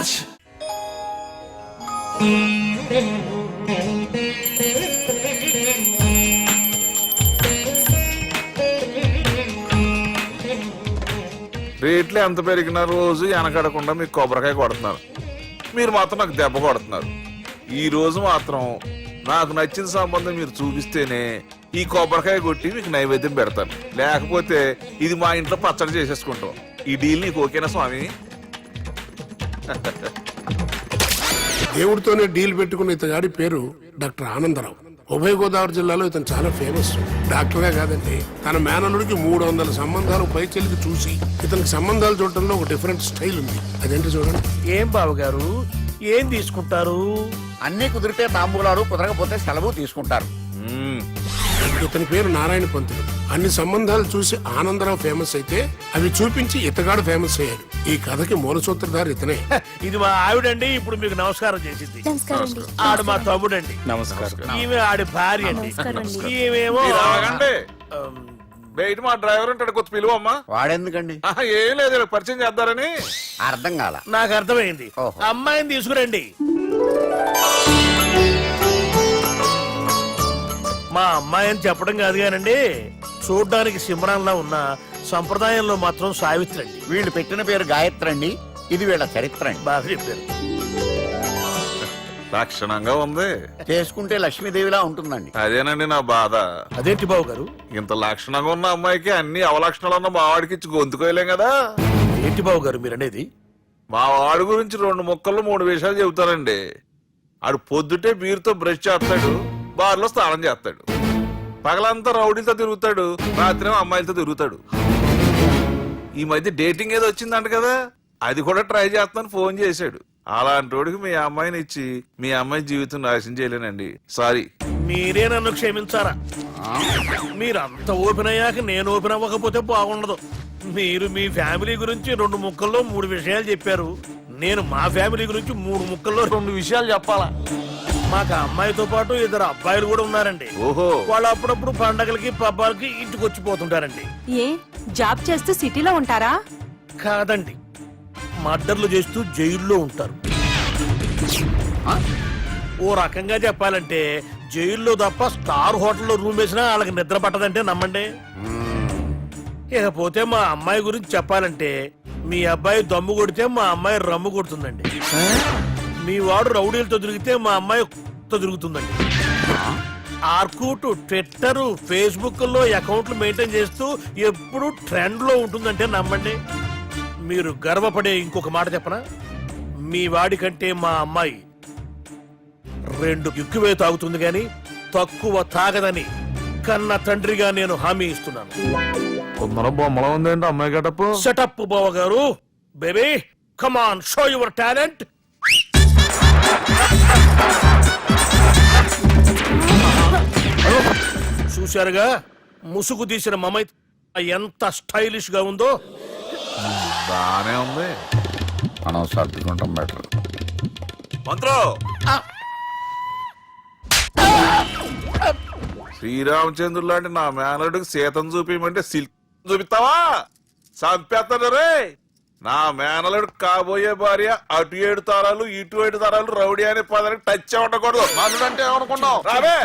శభాష్. రేట్లు ఎంత పెరిగినా రోజు వెనకడకుండా మీకు కొబ్బరికాయ కొడుతున్నారు, మీరు మాత్రం నాకు దెబ్బ కొడుతున్నారు. ఈ రోజు మాత్రం నాకు నచ్చిన సంబంధం మీరు చూపిస్తేనే ఈ కొబ్బరికాయ కొట్టి మీకు నైవేద్యం పెడతాను, లేకపోతే ఇది మా ఇంట్లో పచ్చడి చేసేసుకుంటాం. ఈ డీల్ నీకు ఓకేనా స్వామి? దేవుడితోనే డీల్ పెట్టుకున్న ఇతగాడి పేరు డాక్టర్ ఆనందరావు. ఉభయ గోదావరి జిల్లాలో ఇతను చాలా ఫేమస్. డాక్టర్గా కాదండి, తన మేనల్లుడికి 300 సంబంధాలు పైచెలికి చూసి ఇతనికి సంబంధాలు చూడటంలో ఒక డిఫరెంట్ స్టైల్ ఉంది. అదేంటి చూడండి. ఏం బావగారు, ఏం తీసుకుంటారు? అన్ని కుదిరితే తాంబూలాలు, కుదరకపోతే సెలవు తీసుకుంటారు. ఇతని పేరు నారాయణ పంతులు. అన్ని సంబంధాలు చూసి ఆనందరావు ఫేమస్ అయితే అవి చూపించి ఇతగాడు ఫేమస్ అయ్యాడు. ఈ కథకి మూల సూత్రధారి ఇతనే. ఇది మా ఆవిడండి, ఇప్పుడు మీకు నమస్కారం చేసింది. ఆడు మా తమ్ముడండి. నమస్కారం. ఈమె ఆడి భార్య అండి. ఈమెమో బయట మా డ్రైవర్ ఉంటాడు, కొత్త పిలువమ్మా. వాడెందుకండి? ఏం లేదు, పరిచయం చేద్దారని. అర్థం కాల. నాకు అర్థమైంది. ఓహో. అమ్మాయిని తీసుకురండి. మా అమ్మాయి అని చెప్పడం కాదు కానండి, చూడ్డానికి సింహరాన్లా ఉన్న సంప్రదాయంలో మాత్రం సావిత్రి అండి. వీళ్ళు పెట్టిన పేరు గాయత్రి అండి. ఇది వీళ్ళ చరిత్ర అండి. బాగా చెప్పారు. లక్షణంగా ఉంది, చేసుకుంటే లక్ష్మీదేవిలా ఉంటుందండి. అదేనండి నా బాధ. అదేంటి బాబు గారు? ఇంత లక్షణంగా ఉన్న అమ్మాయికి అన్ని అవలక్షణాలు ఉన్న మా వాడికి ఇచ్చి గొంతుకోయలేం కదా. ఏంటి బాబు గారు మీరు అనేది? మా వాడి గురించి 2 ముక్కల్లో 3 విషయాలు చెబుతారండి. ఆడు పొద్దుటే బీరుతో బ్రష్ చేస్తాడు, బార్లో స్నానం చేస్తాడు, పగలంతా రౌడీలతో తిరుగుతాడు, రాత్రి అమ్మాయిలతో తిరుగుతాడు. ఈ మధ్య డేటింగ్ ఏదో వచ్చిందంట కదా, అది కూడా ట్రై చేస్తాను ఫోన్ చేశాడు. అలాంటి వాడికి మీ అమ్మాయిని ఇచ్చి మీ అమ్మాయి జీవితం నాశనం చేయలేనండి. సారీ. మీరే నన్ను క్షమించారా? మీరంత ఓపెన్ అయ్యాక నేను ఓపెన్ అవ్వకపోతే బాగుండదు. మీరు మీ ఫ్యామిలీ గురించి 2 ముక్కల్లో 3 విషయాలు చెప్పారు. నేను మా ఫ్యామిలీ గురించి 3 ముక్కల్లో 2 విషయాలు చెప్పాలా? మాకు అమ్మాయితో పాటు 2 అబ్బాయిలు కూడా ఉన్నారండి. ఓహో. వాళ్ళు అప్పుడప్పుడు పండగలకి పబ్బాలకి ఇంటికి వచ్చిపోతుంటారండి. ఏ జాబ్ చేస్తూ సిటీలో ఉంటారా? కాదండి, మర్డర్లు చేస్తూ జైల్లో ఉంటారు. ఓ రకంగా చెప్పాలంటే జైల్లో తప్ప స్టార్ హోటల్లో రూమ్ వేసినా వాళ్ళకి నిద్ర పట్టదంటే నమ్మండి. ఇకపోతే మా అమ్మాయి గురించి చెప్పాలంటే మీ అబ్బాయి దమ్ము కొడితే మా అమ్మాయి రమ్ము కొడుతుందండి. మీ వాడు రౌడీలతో తిరిగితే మా అమ్మాయి తో తిరుగుతుందండి. ఆర్కూట్, ట్విట్టర్, ఫేస్బుక్ లో అకౌంట్లు మెయింటైన్ చేస్తూ ఎప్పుడు ట్రెండ్ లో ఉంటుందంటే నమ్మండి. మీరు గర్వపడే ఇంకొక మాట చెప్పనా? మీ వాడి కంటే మా అమ్మాయి 2 ఎక్కువే తాగుతుంది గాని తక్కువ తాగదని కన్న తండ్రిగా నేను హామీ ఇస్తున్నాను. కొందరు బొమ్మలో ఉందేంటి అమ్మాయి గడప? సెటప్ బావ గారు. Baby come on, show your talent. చూశారుగా ముసుగు తీసిన మమై ఎంత స్టైలిష్ గా ఉందో. బానే ఉంది. మనం సర్దుకుంటాం బెటర్. మంత్రో, శ్రీరామచంద్రుడు లాంటి నా మేనరుడికి సీతను చూపించమంటే సిల్క్ చూపిస్తావా? చంపేస్తాడు రే. నా మేనలుడు కాబోయే భార్య అటు 7 తరాలు ఇటు 7 తరాలు రౌడీ అనే పదానికి టచ్ ఉండకూడదు. మనడు అంటే ఏమనుకున్నావు? రావే.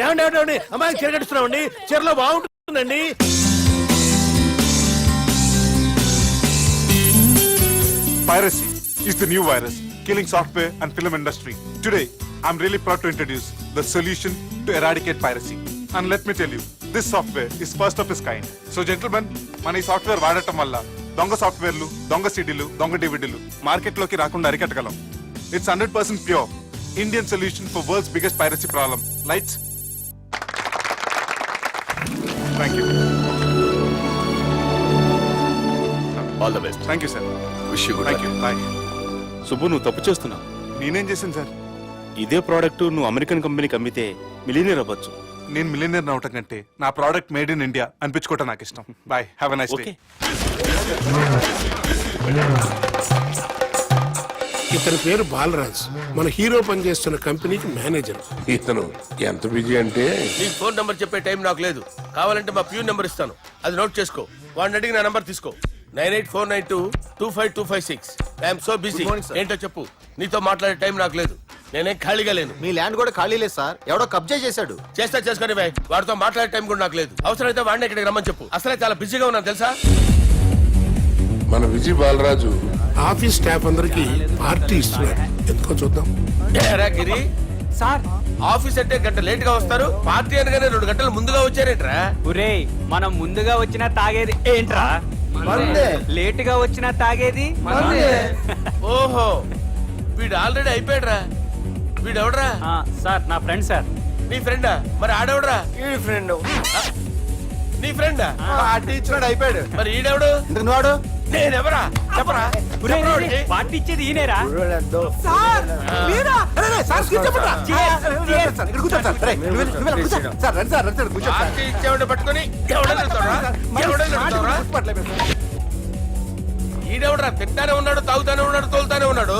ఏమండి అమ్మాయి చెరగడుస్తున్నామండి, చీరలో బాగుంటుందండి. Piracy is the new virus killing software and film industry. Today, I'm really proud to introduce the solution to eradicate piracy. And let me tell you, this software is first of its kind. So gentlemen, మన ఈ software వాడటం వల్ల దొంగ సాఫ్ట్వేర్లు, దొంగ సీడీలు, దొంగ డివిడీలు మార్కెట్లోకి రాకుండా అరికట్టగలం. It's 100% pure Indian solution for world's biggest piracy problem. Lights. Thank you. All the best. Thank you, sir. Wish you good. Thank you. Bye. Subbu, నువ్వు తప్పు చేస్తున్నావు. నేనేం చేశాను సార్? ఇదే ప్రోడక్ట్ నువ్వు అమెరికన్ కంపెనీకి అమ్మితే మిలియనీర్ అవ్వచ్చు. నేను మిలియనర్ అవటం కంటే నా ప్రోడక్ట్ మేడ్ ఇన్ ఇండియా అనిపించుకోవటం నాకు ఇష్టం. Bye, have a nice day. ఇతని పేరు బాలరాజ్. మన హీరో పనిచేస్తున్న కంపెనీకి మేనేజర్. ఇతను ఎంత బిజీ అంటే నీ ఫోన్ నంబర్ చెప్పే టైం నాకు లేదు. కావాలంటే మా ప్యూన్ నెంబర్ ఇస్తాను, అది నోట్ చేసుకో. వాడిని అడిగి నా నంబర్ తీసుకో. 9849225256. I'm so busy. ఏంటో చెప్పు. నీతో మాట్లాడే టైం నాకు లేదు. నేనేం ఖాళీగా లేను. మీ ల్యాండ్ కూడా ఖాళీ లేదు సార్, ఎవడో కబ్జా చేశాడు. చేస్తా చేసుకుని బాయ్. వాడితో మాట్లాడే టైం కూడా నాకు లేదు. అవసరమైతే వాడిని ఇక్కడికి రమ్మని చెప్పు. అసలే చాలా బిజీగా ఉన్నాను తెలుసా. మన విజయ్ బాలరాజు ఆఫీస్ స్టాఫ్ అందరికి పార్టీ ఇస్తున్నాడు. ఎందుకో చూద్దాం. ఏరా గిరి సార్ ఆఫీస్ అంటే గంట లేట్ గా వస్తారు, పార్టీ అనగానే 2 గంటలు ముందుగా వచ్చారేంట్రా? ఒరేయ్ మనం ముందుగా వచ్చినా తాగేది ఏంట్రా? లేట్ గా వచ్చినా తాగేది ఓహో వీడు ఆల్రెడీ అయిపోయాడురా. వీడెవడరా? సార్ నా ఫ్రెండ్ సార్. నీ ఫ్రెండా? మరి ఆడెవడరా? ఈ ఫ్రెండ్ నీ ఫ్రెండా? పార్టీ ఇచ్చినాడు అయిపోయాడు. మరి ఈడెవడు? ఇంతకు వాడు నేనెవరా? చెప్పరా? చెప్పరా వాడికి? పార్టీ ఇచ్చేది ఈయనేరా? పార్టీ ఇచ్చేవాడిని పట్టుకొని ఎవడని వెళ్తావురా? ఎవడని వెళ్తావురా? ఈడెవడరా? తింటానే ఉన్నాడు, తాగుతానే ఉన్నాడు, తోలుతానే ఉన్నాడు.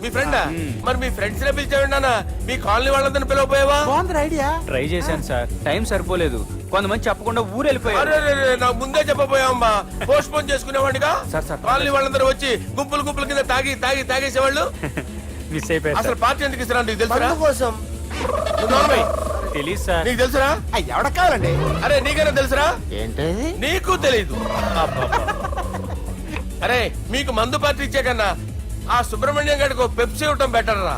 మీ ఫ్రెండా? మరి మీ ఫ్రెండ్స్ నే పిలిచేవాడి నాన్న. మీ కాలనీ వాళ్ళందరినీ పిలవపోయావా? ట్రై చేశాను సార్, టైం సరిపోలేదు. కొంతమంది చెప్పకుండా ఊరు వెళ్ళిపోయారు. అరే నాకు ముందే చెప్పపోయావమ్మా. పోస్ట్ పోన్ చేసుకునేవాడిగా. సార్. కాలనీ వాళ్ళందరూ వచ్చి గుంపుల కింద తాగేసేవాళ్ళు. మిస్ అయిపోయారు అసలు పార్టీ ఎందుకు ఇస్తున్నా నీకు తెలుసురా? కోసం తెలీదు సార్. నీకు తెలుసురా? ఎవడ కావాలండి? అరే నీకైనా తెలుసురా? ఏంటి నీకు తెలీదు. అరే మీకు మందు పార్టీ ఇచ్చే కన్నా ఆ సుబ్రహ్మణ్యం గారికి ఒక పెప్సీ ఇవ్వటం బెటర్ రా.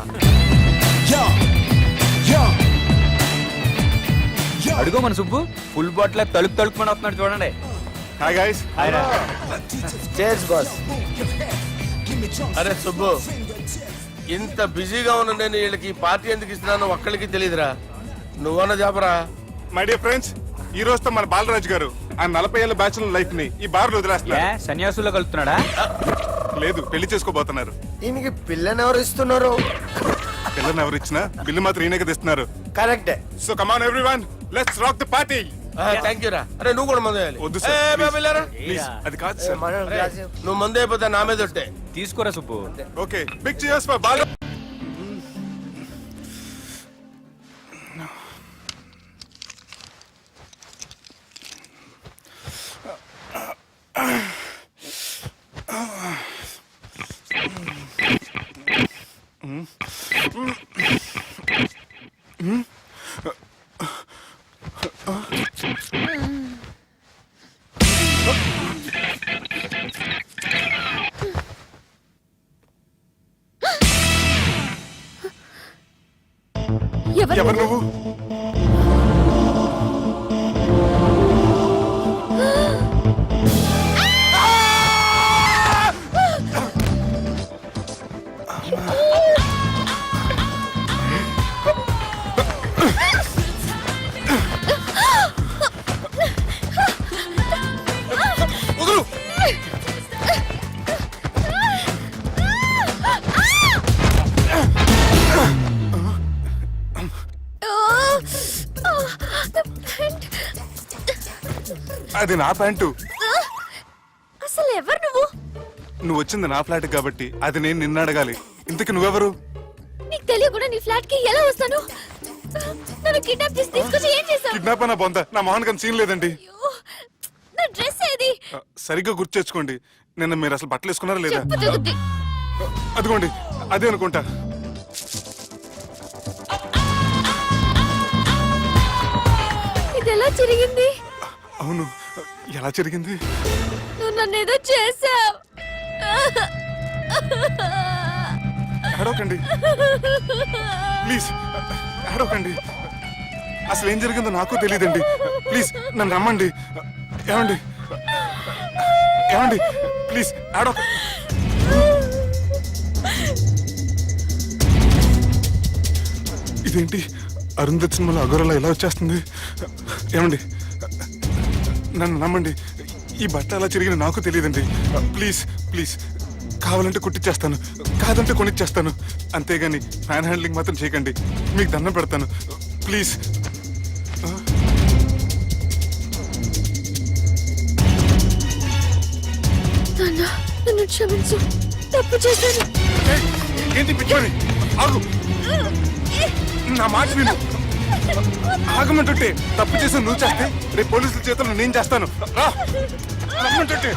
అడుగు మన సుబ్బు ఫుల్ బాటిల్ తలుపుకొని వస్తున్నాడు చూడండి. Hi guys. Chairs boss. అరే సుబ్బు ఇంత బిజీగా ఉన్న నేను వీళ్ళకి పార్టీ ఎందుకు ఇస్తున్నాను ఒక్కడికి తెలియదురా. నువ్వన్న చెప్పరా. మై డియర్ ఫ్రెండ్స్, ఈ రోజుతో మన బాలరాజు గారు ఆ 40 ఏళ్ల బ్యాచులర్ లైఫ్ ని ఈ బార్ లో వదిలేస్తున్నారు. సన్యాసుల్లో కలుపుతున్నాడా? లేదు, పెళ్లి చేసుకోబోతున్నారు. ఈయనకి పిల్లని ఎవరు ఇస్తున్నారు? పిల్లని ఎవరు ఇచ్చినా బిల్లు మాత్రం ఈయనకి తెస్తున్నారు. కరెక్టే. So come on everyone, let's rock the party. Thank you రా. అరే నువ్వు కూడా మందు వేయాలి. వద్దు ఏ, సార్, బాబు, వెళ్ళారా? ప్లీజ్. అది కాదు సార్. మనం అరే, గ్లాస్ నువ్వు మందు అయిపోతే నా మీద ఒట్టే. తీసుకోరా Subbu. Okay, big cheers for Bala. ఎవరు నువ్వు? వదులు. అది నా ప్యాంటు. అసలు ఎవరు నువ్వు? నువ్వు వచ్చింది నా ఫ్లాట్ కాబట్టి అది నేను నిన్ను అడగాలి. ఇంతకి నువ్వెవరు? నీకు తెలియకుండా నీ ఫ్లాట్ కి ఎలా వస్తాను? నన్ను కిడ్నాప్ చేసి తీసుకొచ్చి ఏం చేసావు? కిడ్నాప్ అన్న బొంద, నా మొహన్ కన్నా సీన్ లేదండి. నా డ్రెస్ ఏది? సరిగ్గా గుర్తు తెచ్చుకోండి. నిన్న మీరు అసలు బట్టలు వేసుకున్నారా లేదా? చెప్పు తగ్గుద్ది. అదిగోండి, అదే అనుకుంటా. ఇది ఎలా జరిగింది? అవును, ఎలా జరిగింది? నువ్వు నన్ను ఏదో చేసావు. ఏడవకండి ప్లీజ్, ఏడవకండి. అసలు ఏం జరిగిందో నాకు తెలియదండి. ప్లీజ్ నన్ను రమ్మండి. ఏమండి ఏమండి ప్లీజ్ ఏడవ. ఇదేంటి అరుంధతి సినిమాలో అగోరలా ఎలా వచ్చేస్తుంది? ఏమండి నన్ను నమ్మండి. ఈ బట్ట అలా చిరిగిన నాకు తెలియదండి. ప్లీజ్ ప్లీజ్, కావాలంటే కుట్టిచ్చేస్తాను, కాదంటే కొనిచ్చేస్తాను. అంతేగాని ఫ్యాన్ హ్యాండ్లింగ్ మాత్రం చేయకండి. మీకు దండం పెడతాను ప్లీజ్. నన్ను క్షమించు, తప్పు చేశాను. ఏంటి పిచ్చోని? ఆగు, నా మాట విను. ఆగమంటుంటే తప్పు చేసి నువ్వు చేస్తే రేపు పోలీసుల చేతుల్లో నేను చేస్తాను. రా, రమ్మంటుంటే.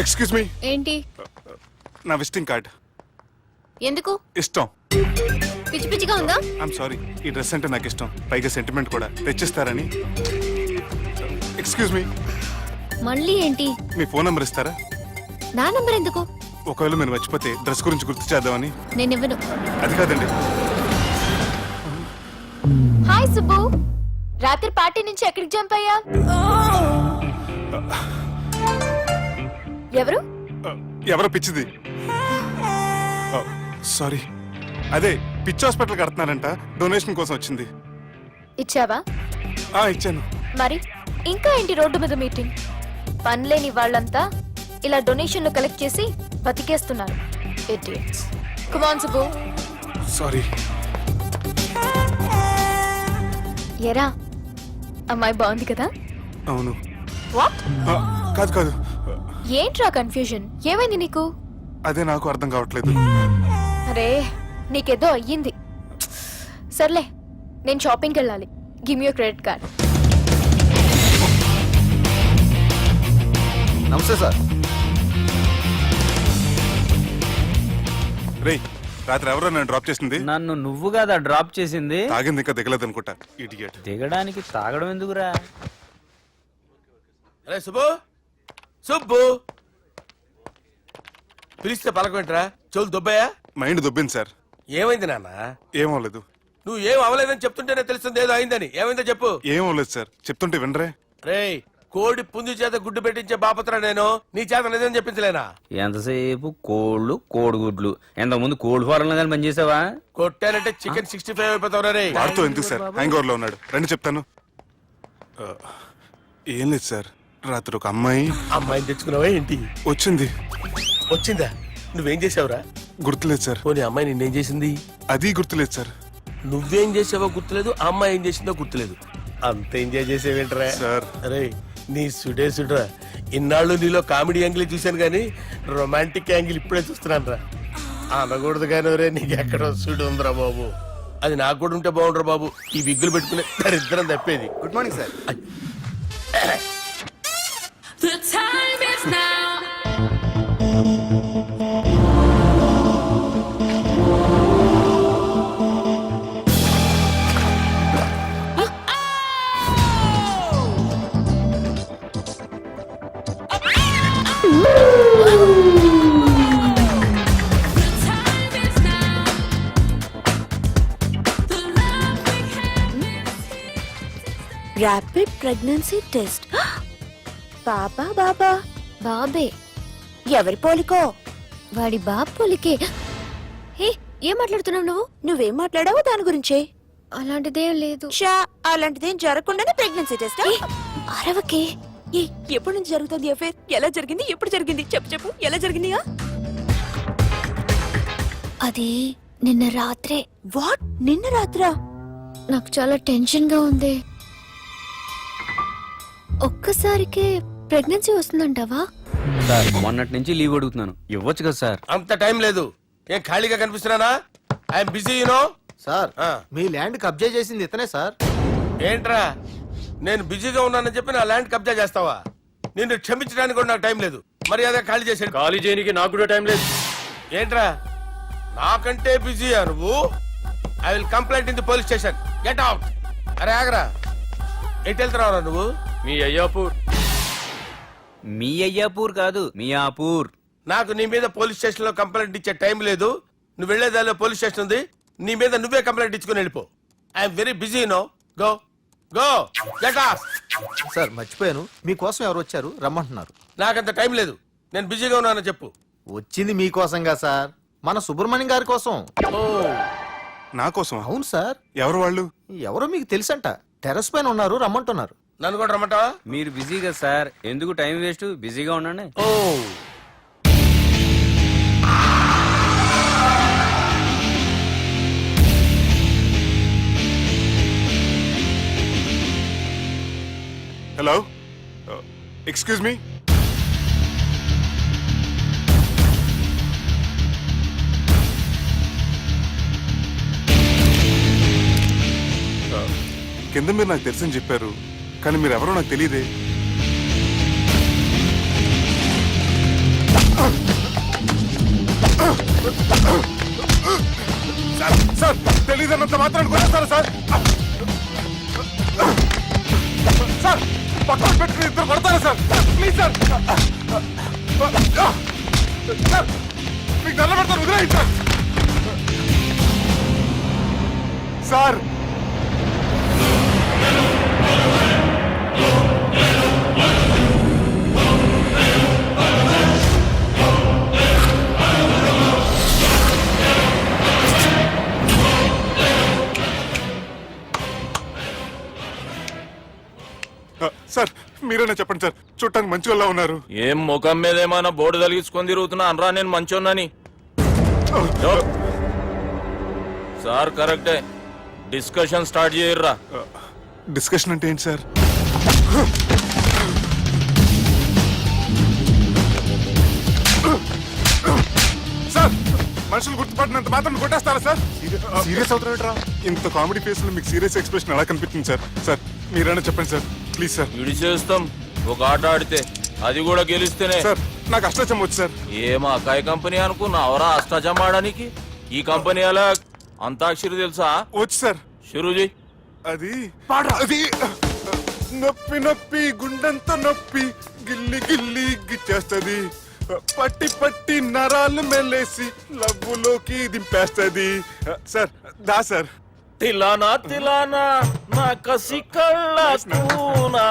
ఎక్స్క్యూజ్ మీ, ఏంటి? నా విజిటింగ్ కార్డ్. ఎందుకు? ఇష్టం. పిచ్చి పిచ్చిగా ఉందా? ఐఎమ్ సారీ, ఈ డ్రెస్ అంటే నాకు ఇష్టం, పైగా సెంటిమెంట్ కూడా. తెచ్చిస్తారని. ఎక్స్క్యూజ్ మీ, మళ్ళీ ఏంటి? మీ ఫోన్ నెంబర్ ఇస్తారా? నా నంబర్ ఎందుకు? ఒకవేళ మీరు మర్చిపోతే డ్రెస్ గురించి గుర్తు చేద్దామని. నేను ఇవ్వను. అది కాదండి. హాయ్ సుబ్బు, రాత్రి పార్టీ నుంచి ఎక్కడికి జంప్ అయ్యా? ఎవరు? ఎవరో పిచ్చిది. సారీ, అదే పిచ్చి హాస్పిటల్ కడుతున్నారంట, డొనేషన్ కోసం వచ్చింది. ఇచ్చావా? ఇచ్చాను. మరి ఇంకా ఏంటి రోడ్డు మీద మీటింగ్? పనిలేని వాళ్ళంతా ఇలా డొనేషన్లు కలెక్ట్ చేసి బతికేస్తున్నారు. Idiots. Come on, Subbu. Sorry. ఎరా, అమ్మాయి బాగుంది కదా? అవును. వాట్? కాదు కాదు, ఏంట్రా కన్ఫ్యూజన్? ఏమైంది నీకు? అదే నాకు అర్థం కావట్లేదు. అరే, నీకేదో అయ్యింది. సర్లే, నేను షాపింగ్కి వెళ్ళాలి. Give me your credit card. నమస్తే సార్. రేయ్, రాత్రి ఎవరో నన్ను డ్రాప్ చేసింది? నన్ను నువ్వు కదా డ్రాప్ చేసింది. తాగింది ఇంకా దిగలేదు అనుకుంటా. ఇడియట్. దిగడానికి తాగడం ఎందుకురా? అరే సుబ్బు, సుబ్బు పిలిస్తే పలకమేంట్రా? చెవులు దుబ్బాయా? Mind దొబ్బింది sir. ఏమైంది నాన్న? ఏమవలేదు. నువ్వు ఏం అవలేదని చెప్తుంటేనే తెలుస్తుంది ఏదో అయిందని. ఏమైందో చెప్పు. ఏమవలేదు సార్, చెప్తుంటే వినరే. రేయ్, కోడి పుంజు చేత గుడ్డు పెట్టించే బాపత్ర నేను. నీ చేత నిజం చెప్పించలేనా? ఎంతసేపు కోళ్ళు కోడిగుడ్లు. ఎంతకు ముందు కోడి ఫారంలో కానీ పనిచేసావా? కొట్టానంటే చికెన్ 65 అయిపోతావు రే. వాడుతూ ఎందుకు సార్, హ్యాంగ్ ఓవర్ లో ఉన్నాడు. రండి చెప్తాను. ఏం లేదు సార్, రాత్రి ఒక అమ్మాయిని తెచ్చుకున్నావా ఏంటి? వచ్చింది. వచ్చిందా? నువ్వేం చేసావురా? గుర్తులేదు సార్. పోనీ అమ్మాయి నిన్నేం చేసింది? అది గుర్తులేదు సార్. నువ్వేం చేసావో గుర్తులేదు, ఆ అమ్మాయి ఏం చేసిందో గుర్తులేదు. అంత ఎంజాయ్ చేసేవేంట్రా సార్? అరే, నీ సుడే సుడ్రా. ఇన్నాళ్ళు నీలో కామెడీ యాంగిల్ చూశాను కానీ రొమాంటిక్ యాంగిల్ ఇప్పుడే చూస్తున్నాను రా. అనకూడదు కానీ రే, నీకు ఎక్కడో సుడు ఉందిరా బాబు. అది నాకు కూడా ఉంటే బాగుండ్రా బాబు. ఈ విగ్గులు పెట్టుకునే దరిద్రం తప్పేది. Good morning sir. The time is now. Rapid pregnancy test. బాబా బాబా బాబే. ఎవరి పోలికో? వాడి బాబు పోలికే. హే, ఏం మాట్లాడుతున్నావు నువ్వు? నువ్వేం మాట్లాడావో దాని గురించే. అలాంటిదేం లేదు. అలాంటిదేం జరగకుండానే ప్రెగ్నెన్సీ టెస్ట్? అరవకే. ఎప్పటి నుంచి జరుగుతుంది అఫేర్? ఎలా జరిగింది? ఎప్పుడు జరిగింది? చెప్పు చెప్పు, ఎలా జరిగిందిగా? అది నిన్న రాత్రే. వాట్? నిన్న రాత్రా? నాకు చాలా టెన్షన్ గా ఉంది. ఒక్కసారికే ప్రెగ్నెన్సీ వస్తుందంటావా? సార్, మొన్నటి నుంచి లీవ్ అడుగుతున్నాను, ఇవ్వచ్చు కదా సార్? అంత టైం లేదు. ఏం ఖాళీగా కనిపిస్తున్నానా? I'm busy you know. సార్, మీ ల్యాండ్ కబ్జా చేసింది ఇతనే సార్. ఏంట్రా, నేను బిజీగా ఉన్నానని చెప్పి నా ల్యాండ్ కబ్జా చేస్తావా? నిన్ను క్షమించడానికి కూడా నాకు టైం లేదు. మర్యాద ఖాళీ చేసాడు. ఖాళీ చేయడానికి నాకు కూడా టైం లేదు. ఏంట్రా, నాకంటే బిజీయా నువ్వు? I will complaint in the police station. Get out. అరే ఆగరా, ఎటు వెళ్తున్నావురా నువ్వు? మీ అయ్యాపూర్. మీ అయ్యాపూర్ కాదు, మియాపూర్. నాకు నీ మీద పోలీస్ స్టేషన్ లో కంప్లైంట్ ఇచ్చే టైం లేదు. నువ్వు వెళ్లేదాలో పోలీస్ స్టేషన్ ఉంది. నీ మీద నువ్వే కంప్లైంట్ ఇచ్చుకుని వెళ్ళిపో. I'm very busy no. Go go, get off. Sir, మర్చిపోయాను, మీకోసం ఎవరు వచ్చారు, రమ్మంటున్నారు. నాకంత టైం లేదు, నేను బిజీగా ఉన్నానని చెప్పు. వచ్చింది మీకోసంగా సార్, మన సుబ్రహ్మణ్యం గారి కోసం. ఓ, నా కోసం? అవును సార్. ఎవరు వాళ్ళు? ఎవరో మీకు తెలుసంట. టెర్రస్ పైన ఉన్నారు, రమ్మంటున్నారు. నన్ను కూడా రమ్మంటావా? మీరు బిజీ కదా సార్, ఎందుకు టైం వేస్ట్? బిజీగా ఉండండి. ఓ, హలో, ఎక్స్క్యూజ్ మీ. కింద మీరు నాకు తెలుసని చెప్పారు, కానీ మీరు ఎవరో నాకు తెలియదే. సార్ సార్ తెలీదన్నంత మాత్రం కొనేస్తారా సార్? సార్ పక్కన పెట్టుకుని ఇద్దరు కొడతారా సార్? Please sir. సార్ మీకు దండం పెడతాను, వదిలేయండి సార్. సార్ సార్ మీరైనా చెప్పండి సార్, చూడటానికి మంచి వాళ్ళ ఉన్నారు. ఏం ముఖం మీద ఏమైనా బోర్డు తలిగించుకొని తిరుగుతున్నా అనరా నేను మంచోన్నాని? సార్ కరెక్టే, డిస్కషన్ స్టార్ట్ చేయర్రా. డిస్కషన్ అంటే ఏంటి సార్? సార్ మనుషులు గుర్తుపట్టినంత మాత్రం కొట్టేస్తారా సార్? సీరియస్ అవుతారా? ఇంత కామెడీ ఫేస్ లో మీకు సీరియస్ ఎక్స్ప్రెషన్ ఎలా కనిపిస్తుంది సార్? సార్ మీరైనా చెప్పండి సార్, ప్లీజ్ సార్. విడి చేస్తాం ఒక ఆట ఆడితే, అది కూడా గెలిస్తేనే. సార్ నాకు అష్టాచం వచ్చు సార్. ఏం అకాయ కంపెనీ అనుకున్నావరా అష్టాచం ఆడడానికి? ఈ కంపెనీ అలా అంతాక్షరి తెలుసా? వచ్చు సార్. షురూజీ. అది అది నొప్పి నొప్పి గుండెంత నొప్పి గిల్లి గిల్లి గిచ్చేస్తది, పట్టి పట్టి నరాలు మెల్లేసి లవ్వులోకి దింపేస్తది. సార్ దా సార్. తిలానా తిలానా నా కసి కళ్ళ కూనా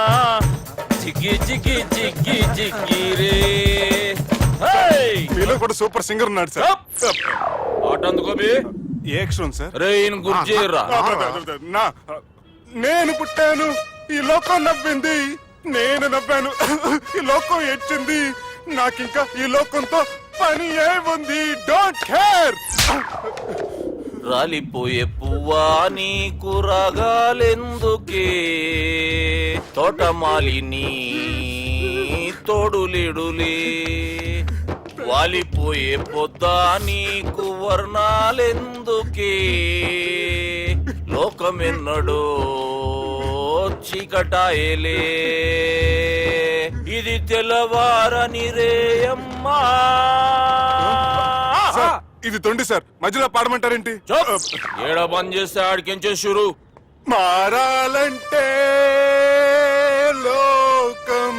జిగి జిగి జిగి జిగి రే. మీలో కూడా సూపర్ సింగర్ ఉన్నాడు సార్. ఆట అందుకోబి ఏ అక్షరం సార్? రే ఈయన గుర్తు చేయర్రా. నా నేను పుట్టాను, ఈ లోకం నవ్వింది, నేను నవ్వాను, ఈ లోకం ఏడ్చింది, నాకింకా ఈ లోకంతో పని ఏముంది? Don't care. రాలిపోయే పువ్వా నీకు రాగాలెందుకే, తోటమాలిని తోడులిడులే, వాలిపోయే పొద్దా నీకు వర్ణాలెందుకే, లోకమెన్నడో చీకటాయలే, ఇది తెల్లవారని రేయమ్మా. సార్, ఇది తొండి సార్, మధ్యలో పాడమంటారేంటి? ఏడ బంద్ చేస్తే ఆడికించే షురు. మారాలంటే లోకం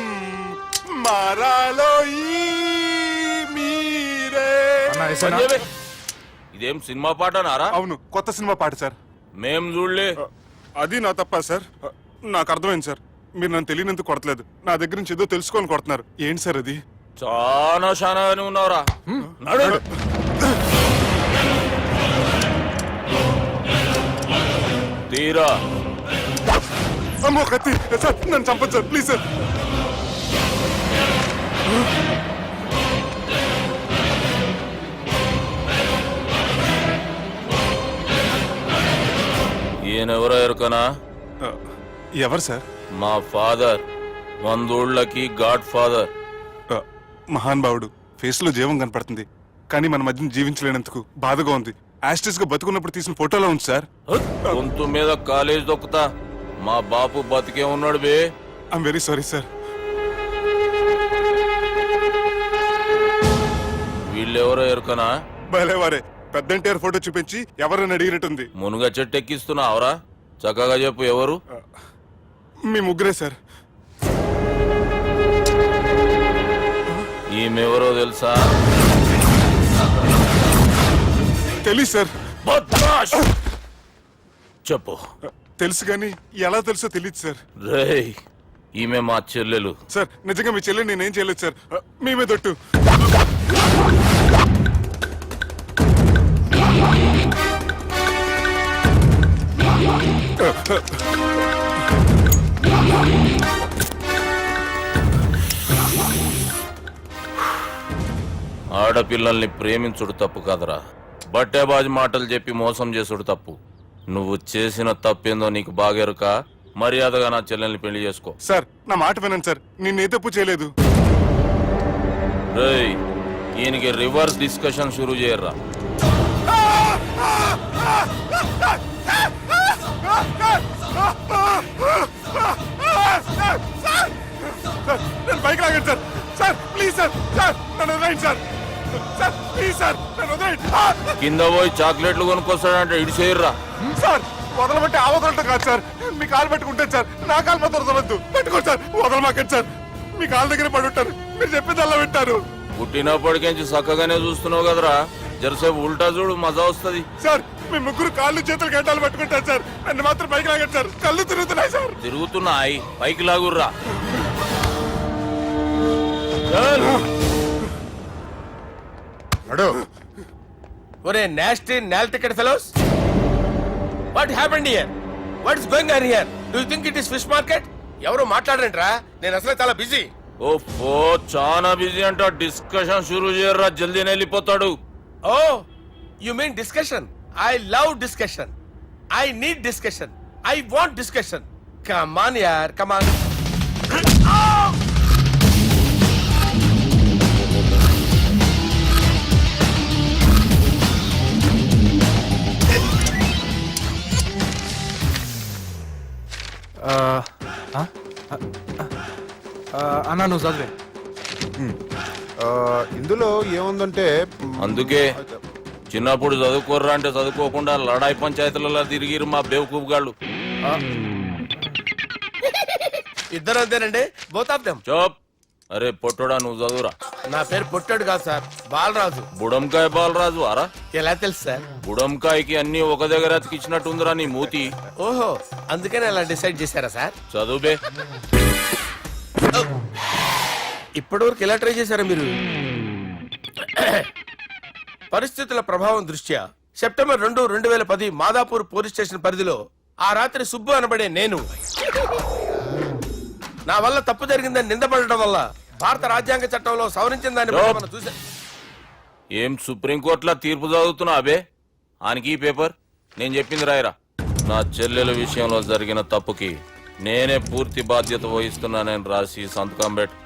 మారాలో ఈ మీరే. ఇదేం సినిమా పాట నారా? అవును, కొత్త సినిమా పాట సార్. మేం చూడలే. అది నా తప్ప సార్. నాకు అర్థమైంది సార్, మీరు నన్ను తెలియనందుకు కొడతలేదు, నా దగ్గర నుంచి ఏదో తెలుసుకొని కొడుతున్నారు. ఏంటి సార్ అది? చాలా శానాగానే ఉన్నావురా. నడు. తీరా. అమ్మో కత్తి సార్, నన్ను చంపదు సార్, ప్లీజ్ సార్. ఈయనెవరో ఎరుకనా? ఎవరు సార్? మా ఫాదర్, 100 గాడ్ ఫాదర్. మహాన్ భావుడు, ఫేస్ లో జీవం కనపడుతుంది, కానీ మన మధ్యన జీవించలేనందుకు బాధగా ఉంది. యాస్టిస్ గా బతుకున్నప్పుడు తీసిన ఫోటోలో ఉంది సార్. గొంతు మీద కాలేజ్ దొక్కుతా, మా బాపు బతికే ఉన్నాడు బే. I'm very sorry sir. వీళ్ళెవరో ఎరుకనా? భలేవారే, పెద్ద ఎన్టీఆర్ ఫోటో చూపించి ఎవరైనా అడిగినట్టుంది. మునుగ చెట్టు ఎక్కిస్తున్నావురా? చక్కగా చెప్పు ఎవరు? మీ ముగ్గురే సార్. ఈమెవరో తెలుసా? తెలీదు సార్. బద్మాష్! చెప్పు. తెలుసు కానీ ఎలా తెలుసో తెలియదు సార్. రేయ్, ఈమె మా చెల్లెలు. సార్ నిజంగా మీ చెల్లెని నేనేం చేయలేదు సార్, మీ మీద ఒట్టు. ఆడపిల్లల్ని ప్రేమించుడు తప్పు కాదురా, బట్టేబాజు మాటలు చెప్పి మోసం చేసుడు తప్పు. నువ్వు చేసిన తప్పేందో నీకు బాగెరుక. మర్యాదగా నా చెల్లెల్ని పెళ్లి చేసుకో. సార్ నా మాట వినండి సార్, నిన్నే తప్పు చేయలేదు. రేయ్, ఈయనకి రివర్స్ డిస్కషన్ షురూ చేయర్రా. సార్ నన్ను బైక్ లాగండి sir. Sir please sir, sir నన్ను వదిలేయండి సార్. సార్ ప్లీజ్ సార్ నన్ను వదిలేయండి. కింద పోయి చాక్లెట్లు కొనుక్కొస్తాడంటే ఇటు చేయర్రా. సార్ వదలమంటే ఆ వదలటం కాదు సార్, మీ కాలు పెట్టుకుంటాను సార్, నా కాలు మాత్రం వదలవద్దు. పెట్టుకోండి సార్, వదలమాకండి సార్, మీ కాలు దగ్గర పడి ఉంటారు, మీరు చెప్పింది అలా వింటారు. పుట్టినప్పటికేంచి చక్కగానే చూస్తున్నావు కదరా, జరసేపు ఉల్టా చూడు మజా వస్తుంది. సార్ మీ ముగ్గురు కాళ్ళు చేతులు గంటలు పెట్టుకుంటారు సార్, నన్ను మాత్రం పైకి లాగండి సార్, కళ్ళు తిరుగుతున్నాయి సార్. తిరుగుతున్నాయి పైకి లాగుర్రా. ఒరే nasty null ticket fellows, what happened here? What is going on here? Do you think it is fish market? ఎవరు మాట్లాడరంట్రా, నేను అసలే చాలా బిజీ. ఓ చాలా బిజీ అంట, డిస్కషన్ షురూ చేయర్రా, జల్దీనే వెళ్ళిపోతాడు. Oh you mean discussion? I love discussion, I need discussion, I want discussion. Come on యార్, కమ్ ఆన్. అన్నా నువ్వు చదివే. ఇందులో ఏముందంటే అందుకే చిన్నప్పుడు చదువుకోర్రా అంటే చదువుకోకుండా లడాయి పంచాయతీలలో తిరిగిరు మా బేవకూఫ్ గాళ్ళు. ఇద్దరు అంతేనండి, బోత్ ఆఫ్ దెమ్. చోప్. అరే పొట్టోడా నువ్వు చదువురా. నా పేరు పొట్టాడు కాదు సార్, బాలరాజు. బుడంకాయ బాలరాజు అరా? ఎలా తెలుసు సార్? బుడంకాయకి అన్ని ఒక దగ్గర అతికిచ్చినట్టుందిరా నీ మూతి. ఓహో, అందుకని అలా డిసైడ్ చేశారా సార్? చదువుబే. ఇప్పటివరకు ఎలా ట్రై చేశారా మీరు? పరిస్థితుల ప్రభావం దృష్ట్యా సెప్టెంబర్ 2, 2010 మాదాపూర్ పోలీస్ స్టేషన్ పరిధిలో ఆ రాత్రి సుబ్బు అనబడే నేను నా వల్ల తప్పు జరిగిందని నిందపడటం వల్ల భారత రాజ్యాంగ చట్టంలో సవరించిన దాన్ని బట్టి మనం చూసా. ఏం సుప్రీంకోర్టులో తీర్పు చదువుతున్నా అబే? ఆనికి ఈ పేపర్ నేను చెప్పింది రాయరా. నా చెల్లెల విషయంలో జరిగిన తప్పుకి నేనే పూర్తి బాధ్యత వహిస్తున్నానని రాసి సంతకం పెట్టు.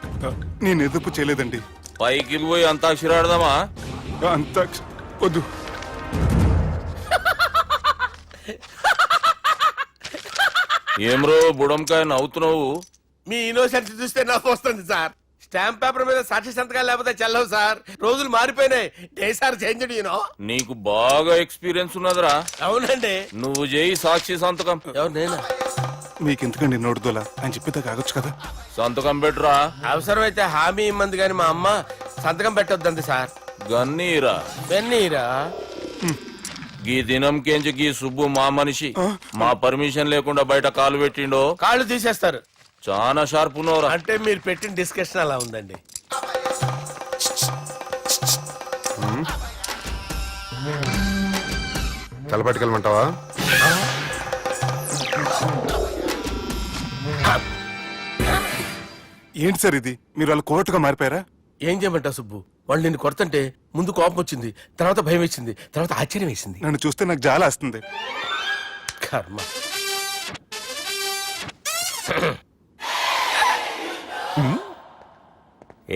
నేను ఎదుపు చేయలేదండి. పైకి పోయి అంతాక్షరి ఆడదామా? అంత వద్దు. ఏం రో బుడంకాయ నవ్వుతున్నావు? మీ ఇన్నోసెన్స్ చూస్తే నాకు వస్తుంది సార్. స్టాంప్ పేపర్ మీద సాక్షి సంతకాలు లేకపోతే చెల్లవు సార్. రోజులు మారిపోయినాయి, days are changed you know. నీకు బాగా ఎక్స్పీరియన్స్ ఉన్నదిరా. అవునండి. నువ్వు చేయి సాక్షి సంతకం. ఎవరు నేనా? మీకు ఎందుకండి నోడుదోలా, ఆయన చెప్పేదా కాగొచ్చు కదా. సంతకం పెట్టురా. అవసరమైతే హామీ ఇమ్మంది కానీ మా అమ్మ సంతకం పెట్టొద్దండి సార్. గన్నీరా వెన్నీరా? గీ దినంకేంచి గీ సుబ్బు మా మనిషి. మా పర్మిషన్ లేకుండా బయట కాలు పెట్టిండో కాళ్ళు తీసేస్తారు. చాలా షార్ప్ ఉన్నవరా. అంటే మీరు పెట్టిన డిస్కషన్ అలా ఉందండి. తలపట్టుకెళ్ళమంటావా? ఏంటి సార్ ఇది, మీరు వాళ్ళు కోర్టుగా మారిపోయారా? ఏం చేయమంటావు సుబ్బు? వాళ్ళు నిన్ను కొడుతుంటే ముందు కోపం వచ్చింది, తర్వాత భయం వేసింది, తర్వాత ఆశ్చర్యం వేసింది. నన్ను చూస్తే నాకు జాలి వస్తుంది. కర్మ.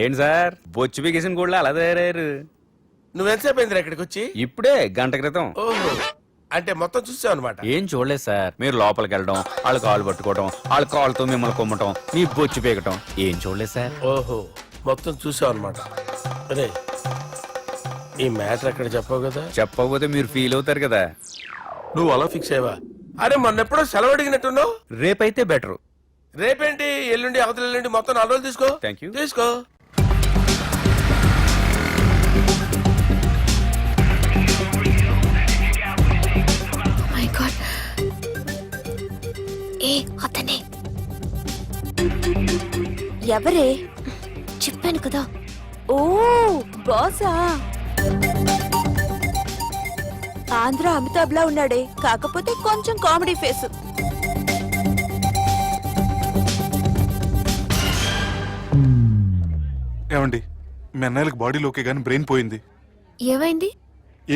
ఏంటి సార్ బొచ్చు బిగేసిన కూడా అలా తయారయ్యారు? నువ్వెంతసేపు అయిందిరా ఇక్కడికి వచ్చి? ఇప్పుడే గంట క్రితం. ఓహో, అంటే మొత్తం చూసావు అనమాట. ఏం చూడలేదు సార్. మీరు లోపలికి వెళ్ళడం, వాళ్ళ కాళ్ళు పట్టుకోవడం, వాళ్ళ కాళ్ళతో మిమ్మల్ని కొమ్మటం, మీ బొచ్చు పీకటం ఏం చూడలేదు సార్. ఓహో, మొత్తం చూసావు అనమాట. అరే ఈ మ్యాటర్ అక్కడ చెప్పావు కదా. చెప్పకపోతే మీరు ఫీల్ అవుతారు కదా. నువ్వు అలా ఫిక్స్ అయ్యవా? అరే మొన్నెప్పుడో సెలవు అడిగినట్టున్నావు. రేపైతే బెటర్. రేపేంటి, ఎల్లుండి, అవతల ఎల్లుండి, మొత్తం 4 రోజులు తీసుకో. Thank you. తీసుకో. మై గాడ్, ఏ అతనే ఎవరే? చెప్పాను కదా. ఓ బాసా, ఆంధ్ర అమితాబ్ లా ఉన్నాడే, కాకపోతే కొంచెం కామెడీ ఫేస్. ఏమండి, మీ అన్నయ్యలకు బాడీలోకే గానీ బ్రెయిన్ పోయింది. ఏమైంది?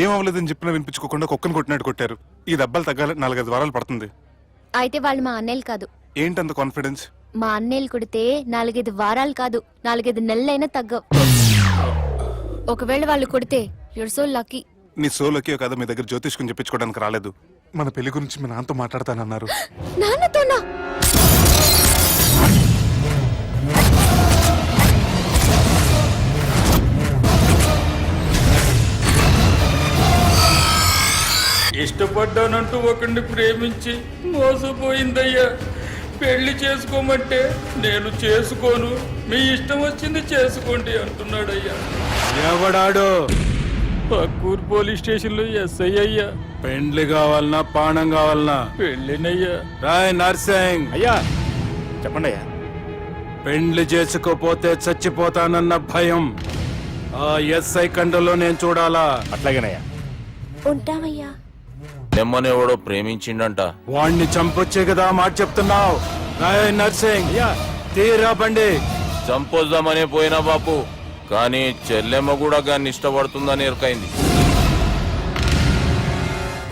ఏం అవ్వలేదని చెప్పినా వినిపించుకోకుండా కుక్కను కొట్టినట్టు కొట్టారు. ఈ దెబ్బలు తగ్గాలి 4-5 వారాలు పడుతుంది. అయితే వాళ్ళు మా అన్నయ్యలు కాదు. ఏంటంత కాన్ఫిడెన్స్? మా అన్నయ్యలు కొడితే 4-5 వారాలు కాదు, 4-5 నెలలైనా తగ్గవు. ఒకవేళ వాళ్ళు కొడితే యూర్ సో లక్కీ. నీ సోలోకి కదా మీ దగ్గర జ్యోతిష్కుని చెప్పించుకోవడానికి రాలేదు. మన పెళ్లి గురించి మీ నాన్నతో మాట్లాడతానన్నారు. నాన్నతోనా? ఇష్టపడ్డానంటూ ఒకరిని ప్రేమించి మోసపోయిందయ్యా. పెళ్లి చేసుకోమంటే నేను చేసుకోను, మీ ఇష్టం వచ్చింది చేసుకోండి అంటున్నాడయ్యా. ఎవడాడు? పక్కూరు పోలీస్ స్టేషన్ లో ఎస్ఐ అయ్యా. పెండ్లి కావాలనా పానం కావాలనా? పెళ్ళినయ్యా. రాయ్ నర్సింగ్, అయ్యా చెప్పండి అయ్యా. పెండ్లి చేసుకోపోతే చచ్చిపోతానన్న భయం ఆ ఎస్ఐ కండలో నేను చూడాలా? అట్లాగేనయ్యా. ఉంటామయ్యా. నెమ్మనేవాడో ప్రేమించిండంట. వాణ్ణి చంపొచ్చే కదా మాట చెప్తున్నావు? రాయ్ నర్సింగ్, తీరా బండి. చంపొద్దామనే పోయినా బాపు, కానీ చెల్లెమ్మ కూడా గాన్ని ఇష్టపడుతుందని ఎరకైంది.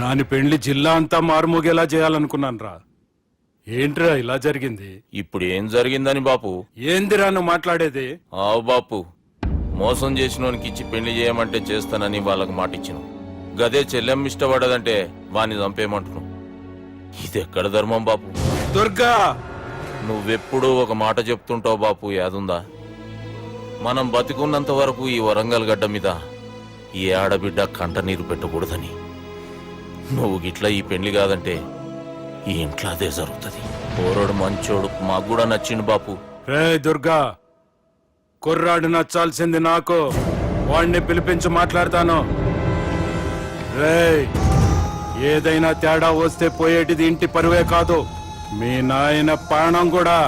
దాని పెండ్లి జిల్లా అంతా మారుమోగేలా చేయాలనుకున్నాను రా. ఏంట్రా ఇలా జరిగింది? ఇప్పుడు ఏం జరిగిందని బాపు? ఏందిరా నువ్వు మాట్లాడేది? ఆవు బాపు, మోసం చేసినోనికి ఇచ్చి పెళ్లి చేయమంటే చేస్తానని వాళ్ళకి మాటిచ్చిన. గదే చెల్లెమ్మ ఇష్టపడదంటే వాణ్ణి చంపేయమంటున్నావు. ఇది ఎక్కడ ధర్మం బాపు? దుర్గా, నువ్వెప్పుడూ ఒక మాట చెప్తుంటావు బాపు, యాదుందా? మనం బతికున్నంత వరకు ఈ వరంగల్ గడ్డ మీద ఈ ఆడబిడ్డ కంట నీరు పెట్టకూడదని. నువ్వు గిట్లా ఈ పెళ్లి కాదంటే ఈ ఇంట్లో అదే జరుగుతుంది. పోరోడు మంచోడు, మాకు కూడా నచ్చిండు బాపు. రే దుర్గా, కుర్రాడు నచ్చాల్సింది నాకు. వాణ్ణి పిలిపించి మాట్లాడతాను. రే, ఏదైనా తేడా వస్తే పోయేటిది ఇంటి పరువే కాదు, మీ నాయన ప్రాణం కూడా.